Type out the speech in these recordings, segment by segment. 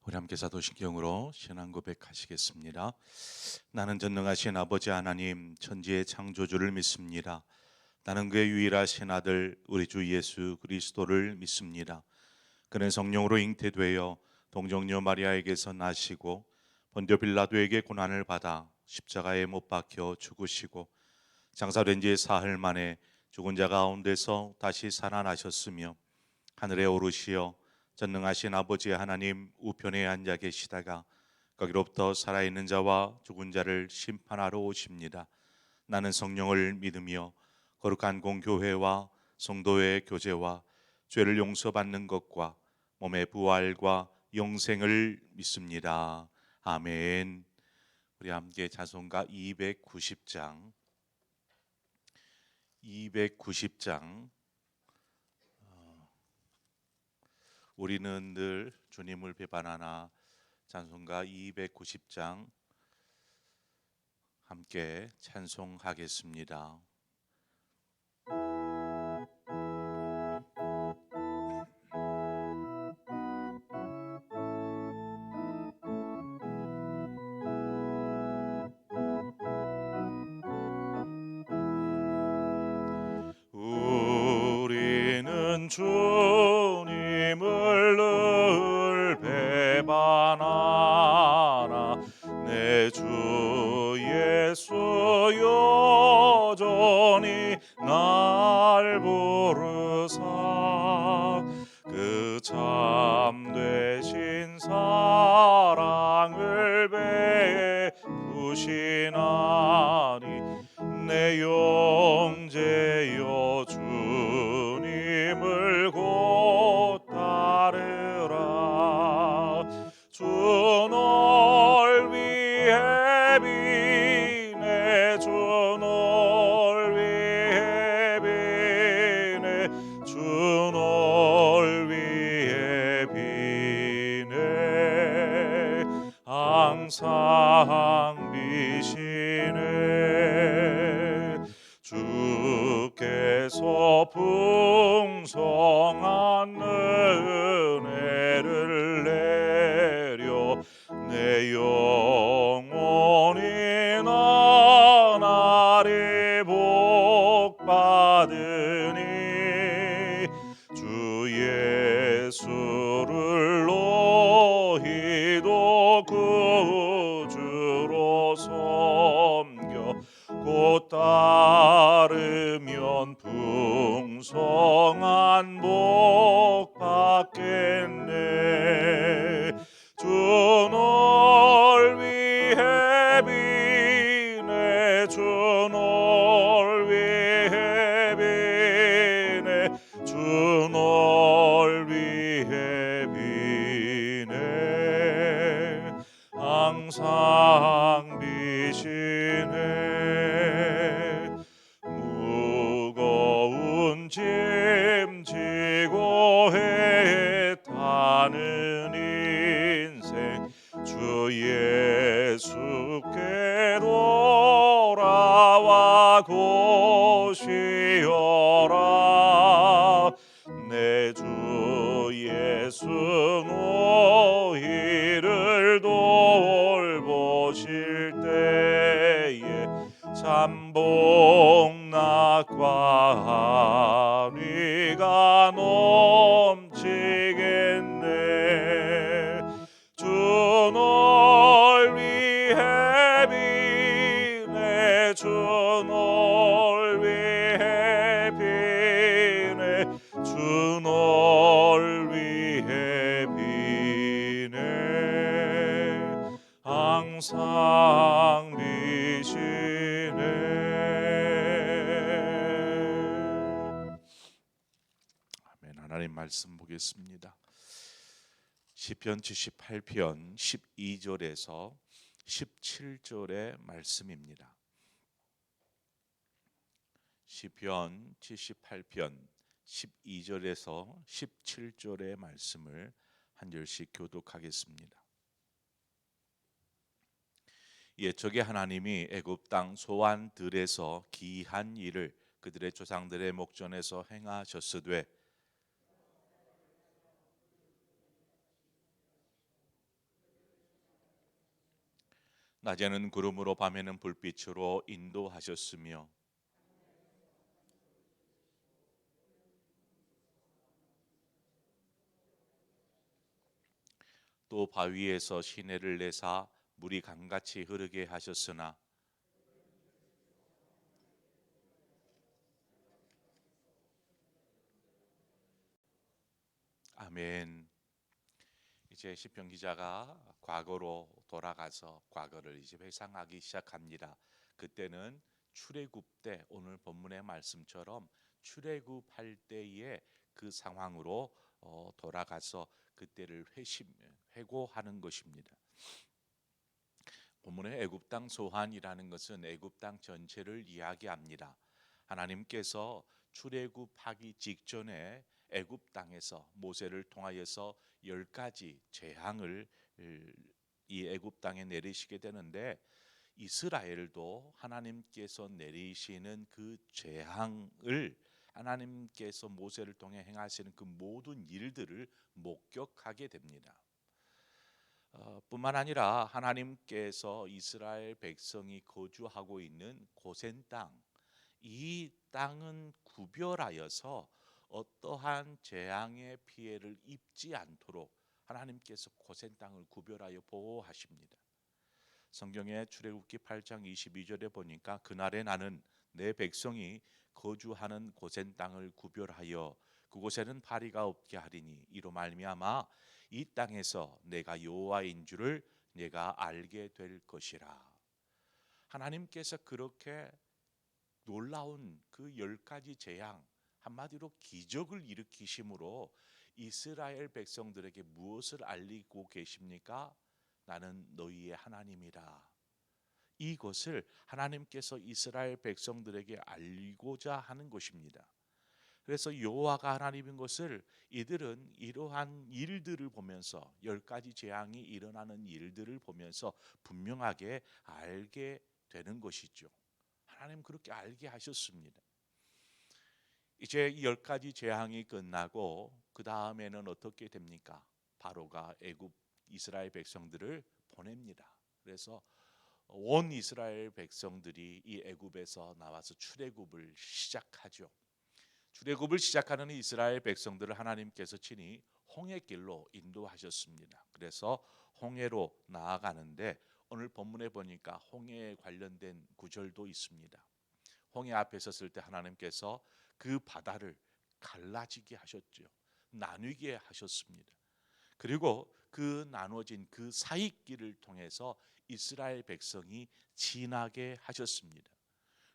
우리 함께 사도신경으로 신앙 고백하시겠습니다. 나는 전능하신 아버지 하나님 천지의 창조주를 믿습니다. 나는 그의 유일하신 아들 우리 주 예수 그리스도를 믿습니다. 그는 성령으로 잉태되어 동정녀 마리아에게서 나시고 본디오 빌라도에게 고난을 받아 십자가에 못 박혀 죽으시고 장사된 지 사흘 만에 죽은 자 가운데서 다시 살아나셨으며 하늘에 오르시어 전능하신 아버지 하나님 우편에 앉아 계시다가 거기로부터 살아있는 자와 죽은 자를 심판하러 오십니다. 나는 성령을 믿으며 거룩한 공교회와 성도의 교제와 죄를 용서받는 것과 몸의 부활과 영생을 믿습니다. 아멘. 우리 함께 찬송가 290장 우리는 늘 주님을 배반하나 찬송가 290장 함께 찬송하겠습니다. 우리는 주님을 늘 배반하나 내 주 예수 여전히 날 부르사 그 참되신 사랑을 베푸시나니 내 영제여 주님을 곧 따르라. 주 널 위해 비네 주 널 위해 비네 주 널 위해 비네 항상 비시네. 주께서 풍성한 은혜를 내려 내 영혼이 나날이 복받으니 주 예수를 너희도 구주로 섬겨 곧 따르면 풍성한 복 받겠네. 주 널 위해 비네 주 널 위해 비네 주 널 위해 비네 항상 비시네. 무거운 짐 지고 애타는 인생 주 예수께 돌아와 고시어라. 내 주 예수 너희를 돌보실 때에 참복락과 한위가 넘치겠네. 주 널 위해 비네 주 널 위해 비네 주 널 위해 비네 항상 비시네. 아멘. 하나님 말씀 보겠습니다. 시편 78편 12절에서 17절의 말씀입니다. 시편 78편 12절에서 17절의 말씀을 한 절씩 교독하겠습니다. 옛적에 하나님이 애굽 땅 소환들에서 기이한 일을 그들의 조상들의 목전에서 행하셨으되 낮에는 구름으로 밤에는 불빛으로 인도하셨으며 또 바위에서 시내를 내사 물이 강같이 흐르게 하셨으나 아멘. 이제 시편 기자가 과거로 돌아가서 과거를 이제 회상하기 시작합니다. 그때는 출애굽 때 오늘 본문의 말씀처럼 출애굽할 때의 그 상황으로 돌아가서 그때를 회고하는 것입니다. 본문의 애굽 땅 소환이라는 것은 애굽 땅 전체를 이야기합니다. 하나님께서 출애굽하기 직전에 애굽 땅에서 모세를 통하여서 10가지 재앙을 이 애굽 땅에 내리시게 되는데 이스라엘도 하나님께서 내리시는 그 재앙을 하나님께서 모세를 통해 행하시는 그 모든 일들을 목격하게 됩니다. 뿐만 아니라 하나님께서 이스라엘 백성이 거주하고 있는 고센 땅, 이 땅은 구별하여서 어떠한 재앙의 피해를 입지 않도록 하나님께서 고센 땅을 구별하여 보호하십니다. 성경의 출애굽기 8장 22절에 보니까 그날에 나는 내 백성이 거주하는 고센 땅을 구별하여 그곳에는 파리가 없게 하리니 이로 말미암아 이 땅에서 내가 여호와인 줄을 내가 알게 될 것이라. 하나님께서 그렇게 놀라운 그 10가지 재앙, 한마디로 기적을 일으키심으로 이스라엘 백성들에게 무엇을 알리고 계십니까? 나는 너희의 하나님이라. 이것을 하나님께서 이스라엘 백성들에게 알리고자 하는 것입니다. 그래서 여호와가 하나님인 것을 이들은 이러한 일들을 보면서 10가지 재앙이 일어나는 일들을 보면서 분명하게 알게 되는 것이죠. 하나님 그렇게 알게 하셨습니다. 이제 이 10가지 재앙이 끝나고 그 다음에는 어떻게 됩니까? 바로가 애굽 이스라엘 백성들을 보냅니다. 그래서 온 이스라엘 백성들이 이 애굽에서 나와서 출애굽을 시작하죠. 출애굽을 시작하는 이스라엘 백성들을 하나님께서 친히 홍해길로 인도하셨습니다. 그래서 홍해로 나아가는데 오늘 본문에 보니까 홍해에 관련된 구절도 있습니다. 홍해 앞에 섰을 때 하나님께서 그 바다를 갈라지게 하셨죠. 나뉘게 하셨습니다. 그리고 그 나눠진 그 사이길을 통해서 이스라엘 백성이 지나게 하셨습니다.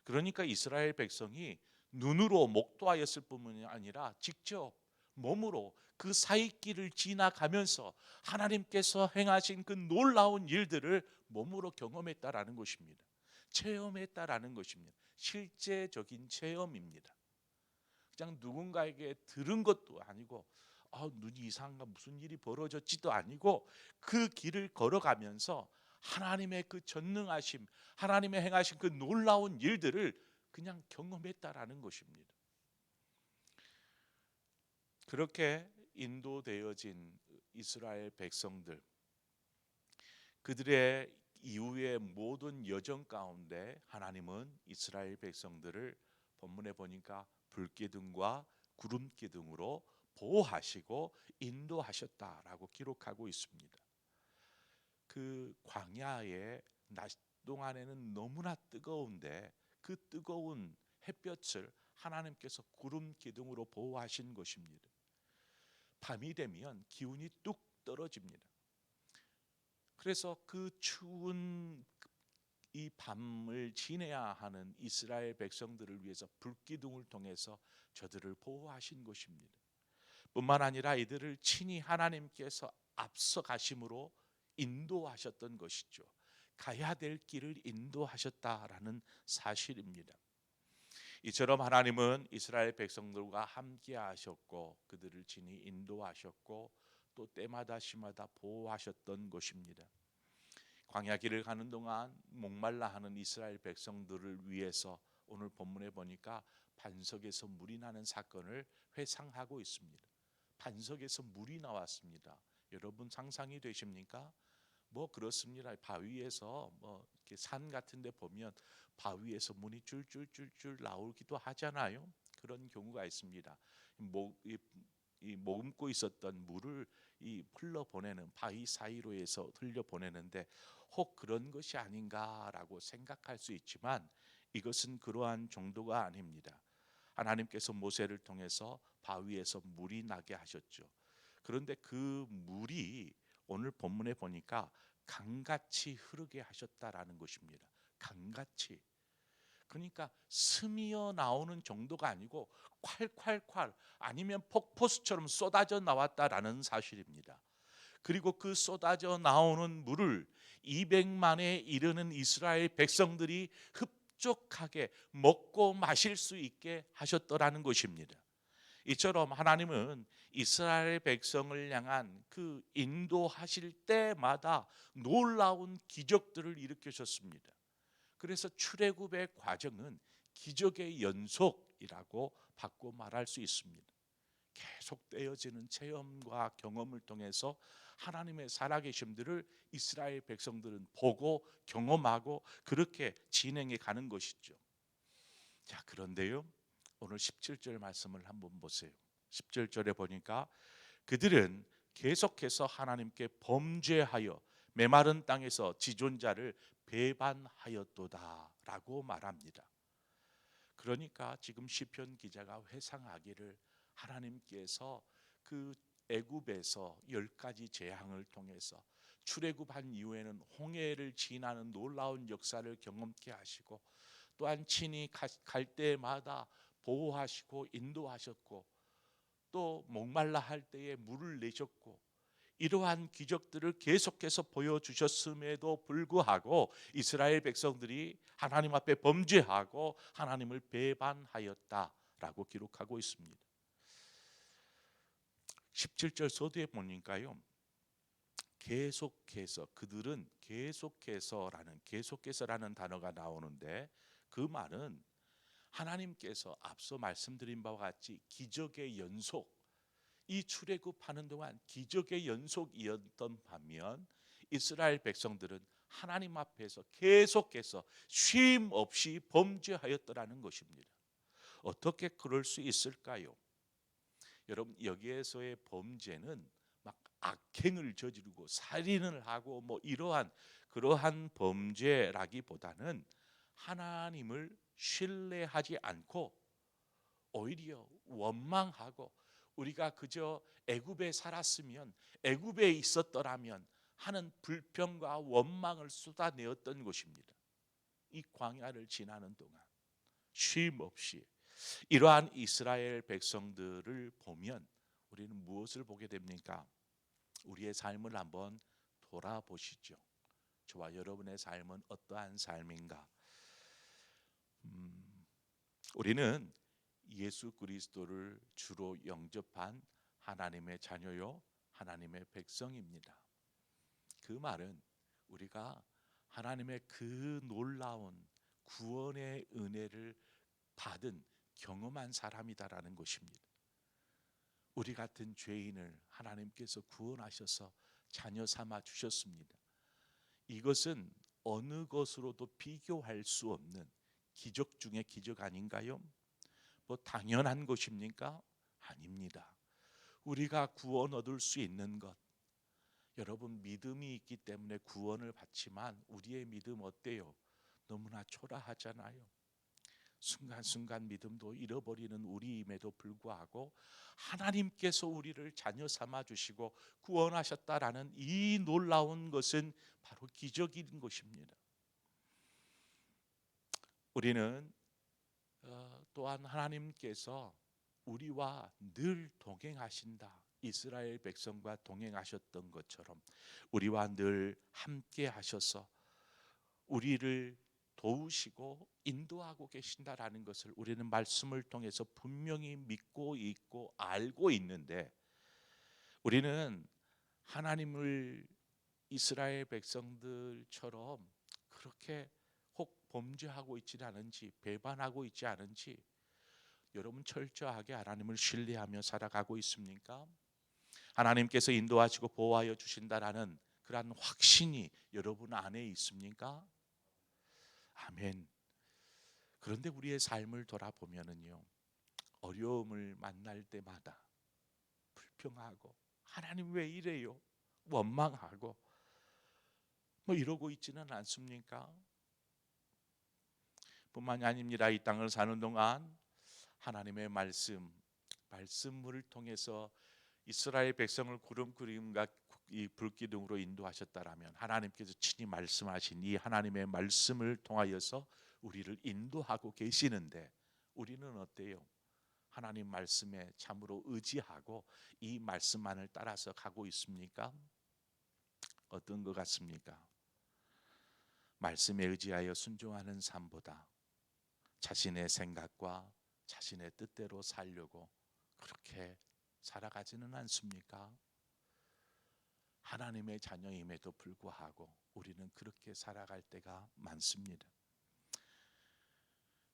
그러니까 이스라엘 백성이 눈으로 목도하였을 뿐만이 아니라 직접 몸으로 그 사이길을 지나가면서 하나님께서 행하신 그 놀라운 일들을 몸으로 경험했다라는 것입니다. 체험했다라는 것입니다. 실제적인 체험입니다. 그냥 누군가에게 들은 것도 아니고 눈이 이상한가 무슨 일이 벌어졌지도 아니고 그 길을 걸어가면서 하나님의 그 전능하심, 하나님의 행하신 그 놀라운 일들을 그냥 경험했다라는 것입니다. 그렇게 인도되어진 이스라엘 백성들, 그들의 이후의 모든 여정 가운데 하나님은 이스라엘 백성들을 본문에 보니까 불기둥과 구름기둥으로 보호하시고 인도하셨다라고 기록하고 있습니다. 그 광야의 낮 동안에는 너무나 뜨거운데 그 뜨거운 햇볕을 하나님께서 구름 기둥으로 보호하신 것입니다. 밤이 되면 기온이 뚝 떨어집니다. 그래서 그 추운 이 밤을 지내야 하는 이스라엘 백성들을 위해서 불기둥을 통해서 저들을 보호하신 것입니다. 뿐만 아니라 이들을 친히 하나님께서 앞서 가심으로 인도하셨던 것이죠. 가야 될 길을 인도하셨다라는 사실입니다. 이처럼 하나님은 이스라엘 백성들과 함께 하셨고 그들을 친히 인도하셨고 또 때마다 시마다 보호하셨던 것입니다. 광야 길을 가는 동안 목말라 하는 이스라엘 백성들을 위해서 오늘 본문에 보니까 반석에서 물이 나는 사건을 회상하고 있습니다. 반석에서 물이 나왔습니다. 여러분 상상이 되십니까? 뭐 그렇습니다. 바위에서 뭐 이렇게 산 같은 데 보면 바위에서 문이 줄줄줄줄 나오기도 하잖아요. 그런 경우가 있습니다. 이 머금고 있었던 물을 이 흘러보내는 바위 사이로 해서 흘려보내는데 혹 그런 것이 아닌가라고 생각할 수 있지만 이것은 그러한 정도가 아닙니다. 하나님께서 모세를 통해서 바위에서 물이 나게 하셨죠. 그런데 그 물이 오늘 본문에 보니까 강같이 흐르게 하셨다라는 것입니다. 강같이. 그러니까 스미어 나오는 정도가 아니고 콸콸콸 아니면 폭포수처럼 쏟아져 나왔다라는 사실입니다. 그리고 그 쏟아져 나오는 물을 200만에 이르는 이스라엘 백성들이 흡족하게 먹고 마실 수 있게 하셨더라는 것입니다. 이처럼 하나님은 이스라엘 백성을 향한 그 인도하실 때마다 놀라운 기적들을 일으키셨습니다. 그래서 출애굽의 과정은 기적의 연속이라고 바꿔 말할 수 있습니다. 계속되어지는 체험과 경험을 통해서 하나님의 살아계심들을 이스라엘 백성들은 보고 경험하고 그렇게 진행해 가는 것이죠. 자, 그런데요. 오늘 17절 말씀을 한번 보세요. 17절에 보니까 그들은 계속해서 하나님께 범죄하여 메마른 땅에서 지존자를 배반하였도다라고 말합니다. 그러니까 지금 시편 기자가 회상하기를 하나님께서 그 애굽에서 10가지 재앙을 통해서 출애굽한 이후에는 홍해를 지나는 놀라운 역사를 경험케 하시고 또한 친히 갈 때마다 보호하시고 인도하셨고 또 목말라 할 때에 물을 내셨고 이러한 기적들을 계속해서 보여주셨음에도 불구하고 이스라엘 백성들이 하나님 앞에 범죄하고 하나님을 배반하였다라고 기록하고 있습니다. 17절 서두에 보니까요. 계속해서 그들은 계속해서라는 단어가 나오는데 그 말은 하나님께서 앞서 말씀드린 바와 같이 기적의 연속 이 출애굽하는 동안 기적의 연속이었던 반면 이스라엘 백성들은 하나님 앞에서 계속해서 쉼 없이 범죄하였더라는 것입니다. 어떻게 그럴 수 있을까요? 여러분 여기에서의 범죄는 막 악행을 저지르고 살인을 하고 뭐 그러한 범죄라기보다는 하나님을 신뢰하지 않고 오히려 원망하고 우리가 그저 애굽에 살았으면 애굽에 있었더라면 하는 불평과 원망을 쏟아내었던 것입니다. 이 광야를 지나는 동안 쉼 없이 이러한 이스라엘 백성들을 보면 우리는 무엇을 보게 됩니까? 우리의 삶을 한번 돌아보시죠. 저와 여러분의 삶은 어떠한 삶인가? 우리는 예수 그리스도를 주로 영접한 하나님의 자녀요 하나님의 백성입니다. 그 말은 우리가 하나님의 그 놀라운 구원의 은혜를 받은 경험한 사람이다라는 것입니다. 우리 같은 죄인을 하나님께서 구원하셔서 자녀 삼아 주셨습니다. 이것은 어느 것으로도 비교할 수 없는 기적 중의 기적 아닌가요? 뭐 당연한 것입니까? 아닙니다. 우리가 구원 얻을 수 있는 것, 여러분 믿음이 있기 때문에 구원을 받지만 우리의 믿음 어때요? 너무나 초라하잖아요. 순간순간 믿음도 잃어버리는 우리임에도 불구하고 하나님께서 우리를 자녀 삼아 주시고 구원하셨다라는 이 놀라운 것은 바로 기적인 것입니다. 우리는 또한 하나님께서 우리와 늘 동행하신다. 이스라엘 백성과 동행하셨던 것처럼 우리와 늘 함께 하셔서 우리를 도우시고 인도하고 계신다라는 것을 우리는 말씀을 통해서 분명히 믿고 있고 알고 있는데 우리는 하나님을 이스라엘 백성들처럼 그렇게 혹 범죄하고 있지 않은지 배반하고 있지 않은지 여러분 철저하게 하나님을 신뢰하며 살아가고 있습니까? 하나님께서 인도하시고 보호하여 주신다라는 그러한 확신이 여러분 안에 있습니까? 아멘. 그런데 우리의 삶을 돌아보면은요, 어려움을 만날 때마다 불평하고 하나님 왜 이래요? 원망하고 뭐 이러고 있지는 않습니까? 뿐만이 아닙니다. 이 땅을 사는 동안 하나님의 말씀을 통해서 이스라엘 백성을 구름 그림과 이 불기둥으로 인도하셨다라면, 하나님께서 친히 말씀하신 이 하나님의 말씀을 통하여서 우리를 인도하고 계시는데, 우리는 어때요? 하나님 말씀에 참으로 의지하고 이 말씀만을 따라서 가고 있습니까? 어떤 것 같습니까? 말씀에 의지하여 순종하는 삶보다 자신의 생각과 자신의 뜻대로 살려고 그렇게 살아가지는 않습니까? 하나님의 자녀임에도 불구하고 우리는 그렇게 살아갈 때가 많습니다.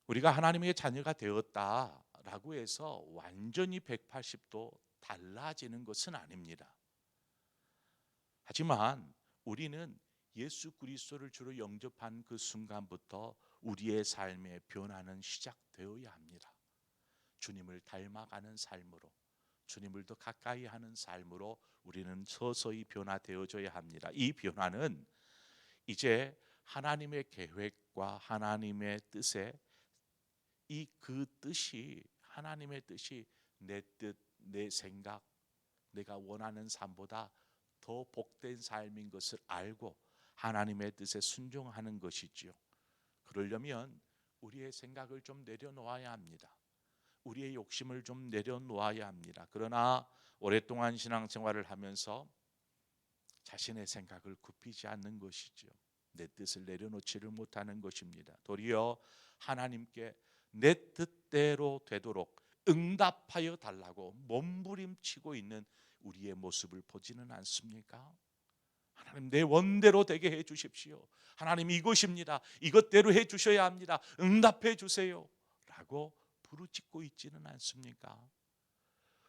우리가 하나님의 자녀가 되었다라고 해서 완전히 180도 달라지는 것은 아닙니다. 하지만 우리는 예수 그리스도를 주로 영접한 그 순간부터 우리의 삶의 변화는 시작되어야 합니다. 주님을 닮아가는 삶으로, 주님을 더 가까이 하는 삶으로 우리는 서서히 변화되어져야 합니다. 이 변화는 이제 하나님의 계획과 하나님의 뜻에 그 뜻이, 하나님의 뜻이 내 뜻, 내 생각, 내가 원하는 삶보다 더 복된 삶인 것을 알고 하나님의 뜻에 순종하는 것이지요. 그러려면 우리의 생각을 좀 내려놓아야 합니다. 우리의 욕심을 좀 내려놓아야 합니다. 그러나 오랫동안 신앙생활을 하면서 자신의 생각을 굽히지 않는 것이죠. 내 뜻을 내려놓지를 못하는 것입니다. 도리어 하나님께 내 뜻대로 되도록 응답하여 달라고 몸부림치고 있는 우리의 모습을 보지는 않습니까? 하나님, 내 원대로 되게 해 주십시오. 하나님, 이것입니다. 이것대로 해 주셔야 합니다. 응답해 주세요 라고 부르짖고 있지는 않습니까?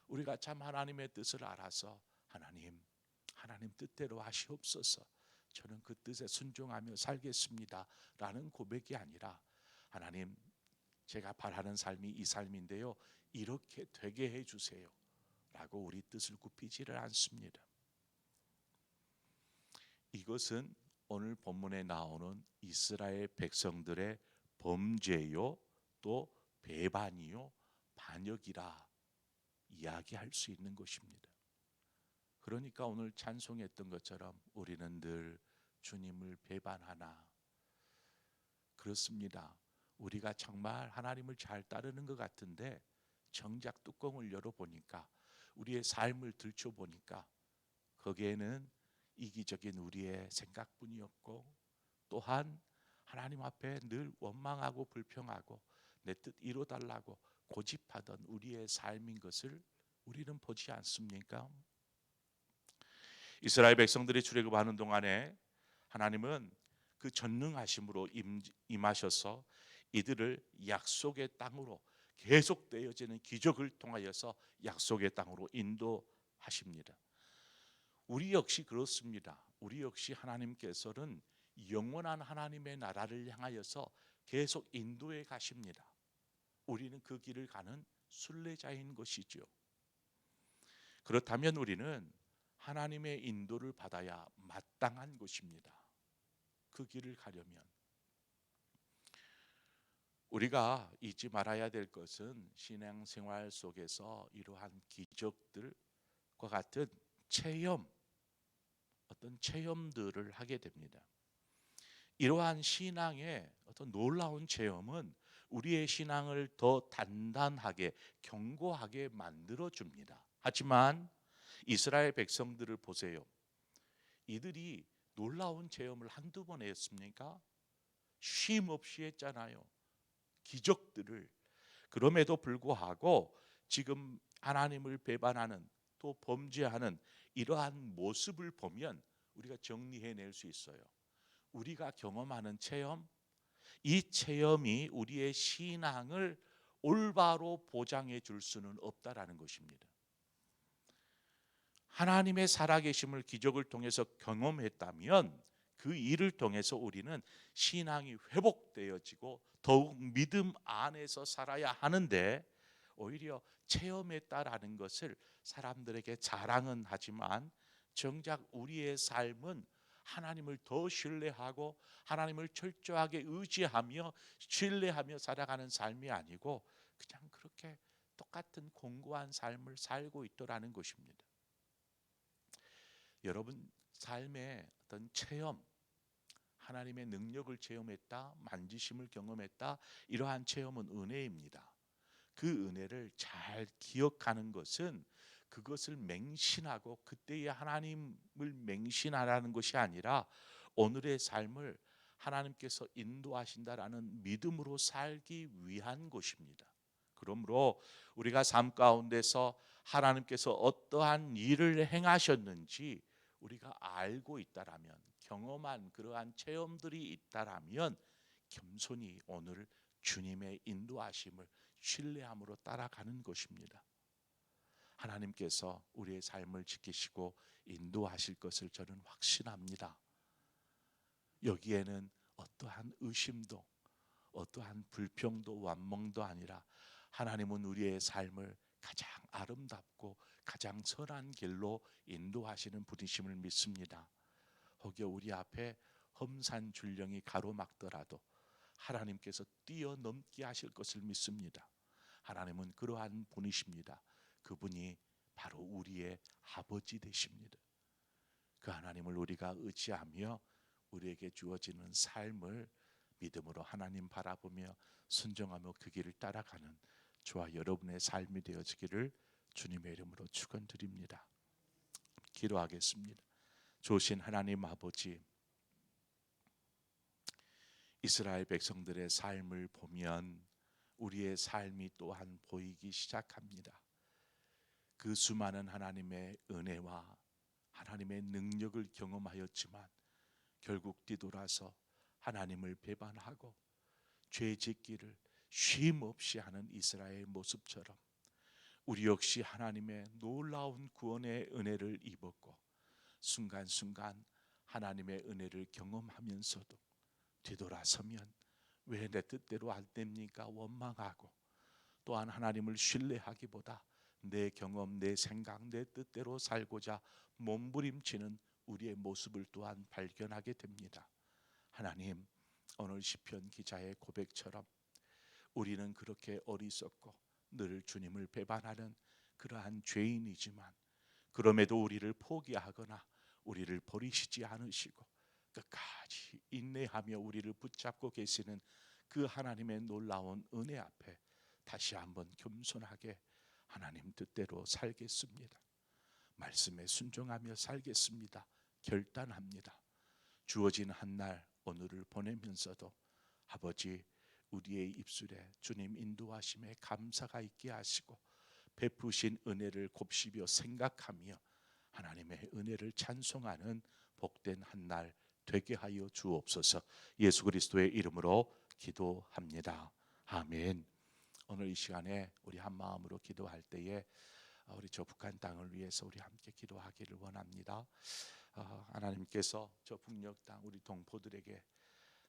우리가 참 하나님의 뜻을 알아서 하나님 뜻대로 하시옵소서, 저는 그 뜻에 순종하며 살겠습니다 라는 고백이 아니라, 하나님, 제가 바라는 삶이 이 삶인데요, 이렇게 되게 해주세요 라고 우리 뜻을 굽히지를 않습니다. 이것은 오늘 본문에 나오는 이스라엘 백성들의 범죄요, 또 배반이요, 반역이라 이야기할 수 있는 것입니다. 그러니까 오늘 찬송했던 것처럼 우리는 늘 주님을 배반하나. 그렇습니다. 우리가 정말 하나님을 잘 따르는 것 같은데 정작 뚜껑을 열어보니까, 우리의 삶을 들춰보니까 거기에는 이기적인 우리의 생각뿐이었고, 또한 하나님 앞에 늘 원망하고 불평하고 내 뜻 이루어달라고 고집하던 우리의 삶인 것을 우리는 보지 않습니까? 이스라엘 백성들이 출애굽하는 동안에 하나님은 그 전능하심으로 임하셔서 이들을 약속의 땅으로, 계속되어지는 기적을 통하여서 약속의 땅으로 인도하십니다. 우리 역시 그렇습니다. 우리 역시 하나님께서는 영원한 하나님의 나라를 향하여서 계속 인도해 가십니다. 우리는 그 길을 가는 순례자인 것이죠. 그렇다면 우리는 하나님의 인도를 받아야 마땅한 것입니다. 그 길을 가려면 우리가 잊지 말아야 될 것은 신앙생활 속에서 이러한 기적들과 같은 어떤 체험들을 하게 됩니다. 이러한 신앙의 어떤 놀라운 체험은 우리의 신앙을 더 단단하게, 견고하게 만들어줍니다. 하지만 이스라엘 백성들을 보세요. 이들이 놀라운 체험을 한두 번 했습니까? 쉼 없이 했잖아요. 기적들을. 그럼에도 불구하고 지금 하나님을 배반하는, 또 범죄하는 이러한 모습을 보면 우리가 정리해낼 수 있어요. 우리가 경험하는 체험, 이 체험이 우리의 신앙을 올바로 보장해 줄 수는 없다라는 것입니다. 하나님의 살아계심을 기적을 통해서 경험했다면 그 일을 통해서 우리는 신앙이 회복되어지고 더욱 믿음 안에서 살아야 하는데, 오히려 체험했다라는 것을 사람들에게 자랑은 하지만 정작 우리의 삶은 하나님을 더 신뢰하고 하나님을 철저하게 의지하며 신뢰하며 살아가는 삶이 아니고 그냥 그렇게 똑같은 공고한 삶을 살고 있더라는 것입니다. 여러분 삶의 어떤 체험, 하나님의 능력을 체험했다, 만지심을 경험했다, 이러한 체험은 은혜입니다. 그 은혜를 잘 기억하는 것은 그것을 맹신하고 그때의 하나님을 맹신하라는 것이 아니라 오늘의 삶을 하나님께서 인도하신다라는 믿음으로 살기 위한 것입니다. 그러므로 우리가 삶 가운데서 하나님께서 어떠한 일을 행하셨는지 우리가 알고 있다라면, 경험한 그러한 체험들이 있다라면 겸손히 오늘 주님의 인도하심을 신뢰함으로 따라가는 것입니다. 하나님께서 우리의 삶을 지키시고 인도하실 것을 저는 확신합니다. 여기에는 어떠한 의심도 어떠한 불평도 완멍도 아니라 하나님은 우리의 삶을 가장 아름답고 가장 선한 길로 인도하시는 분이심을 믿습니다. 혹여 우리 앞에 험산 줄령이 가로막더라도 하나님께서 뛰어넘게 하실 것을 믿습니다. 하나님은 그러한 분이십니다. 그분이 바로 우리의 아버지 되십니다. 그 하나님을 우리가 의지하며 우리에게 주어지는 삶을 믿음으로 하나님 바라보며 순종하며 그 길을 따라가는 저와 여러분의 삶이 되어지기를 주님의 이름으로 축원드립니다. 기도하겠습니다. 좋으신 하나님 아버지, 이스라엘 백성들의 삶을 보면 우리의 삶이 또한 보이기 시작합니다. 그 수많은 하나님의 은혜와 하나님의 능력을 경험하였지만 결국 뒤돌아서 하나님을 배반하고 죄 짓기를 쉼 없이 하는 이스라엘 모습처럼 우리 역시 하나님의 놀라운 구원의 은혜를 입었고 순간순간 하나님의 은혜를 경험하면서도 뒤돌아서면 왜 내 뜻대로 안 됩니까? 원망하고 또한 하나님을 신뢰하기보다 내 경험, 내 생각, 내 뜻대로 살고자 몸부림치는 우리의 모습을 또한 발견하게 됩니다. 하나님, 오늘 시편 기자의 고백처럼 우리는 그렇게 어리석고 늘 주님을 배반하는 그러한 죄인이지만 그럼에도 우리를 포기하거나 우리를 버리시지 않으시고 끝까지 인내하며 우리를 붙잡고 계시는 그 하나님의 놀라운 은혜 앞에 다시 한번 겸손하게 하나님 뜻대로 살겠습니다. 말씀에 순종하며 살겠습니다. 결단합니다. 주어진 한 날 오늘을 보내면서도 아버지, 우리의 입술에 주님 인도하심에 감사가 있게 하시고 베푸신 은혜를 곱씹어 생각하며 하나님의 은혜를 찬송하는 복된 한 날 되게 하여 주옵소서. 예수 그리스도의 이름으로 기도합니다. 아멘. 오늘 이 시간에 우리 한 마음으로 기도할 때에 우리 저 북한 땅을 위해서 우리 함께 기도하기를 원합니다. 하나님께서 저 북녘 땅 우리 동포들에게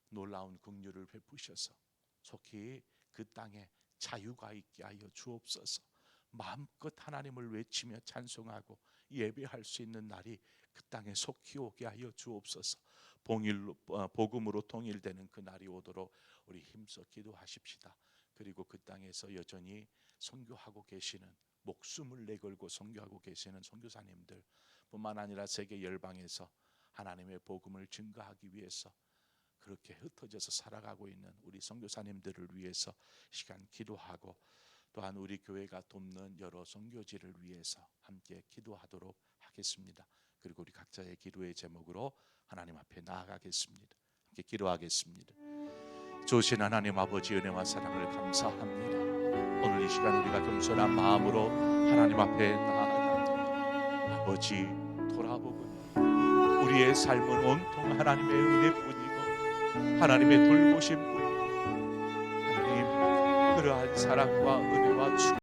놀라운 긍휼을 베푸셔서 속히 그 땅에 자유가 있게 하여 주옵소서. 마음껏 하나님을 외치며 찬송하고 예배할 수 있는 날이 그 땅에 속히 오게 하여 주옵소서. 복음으로 통일되는 그 날이 오도록 우리 힘써 기도하십시다. 그리고 그 땅에서 여전히 선교하고 계시는, 목숨을 내걸고 선교하고 계시는 선교사님들 뿐만 아니라 세계 열방에서 하나님의 복음을 증거하기 위해서 그렇게 흩어져서 살아가고 있는 우리 선교사님들을 위해서 시간 기도하고 또한 우리 교회가 돕는 여러 선교지를 위해서 함께 기도하도록 하겠습니다. 그리고 우리 각자의 기도의 제목으로 하나님 앞에 나아가겠습니다. 함께 기도하겠습니다. 좋으신 하나님 아버지, 은혜와 사랑을 감사합니다. 오늘 이 시간 우리가 겸손한 마음으로 하나님 앞에 나아갑니다. 아버지, 돌아보거니 우리의 삶은 온통 하나님의 은혜뿐이고 하나님의 돌보심뿐이고 하나님, 그러한 사랑과 은혜와 축복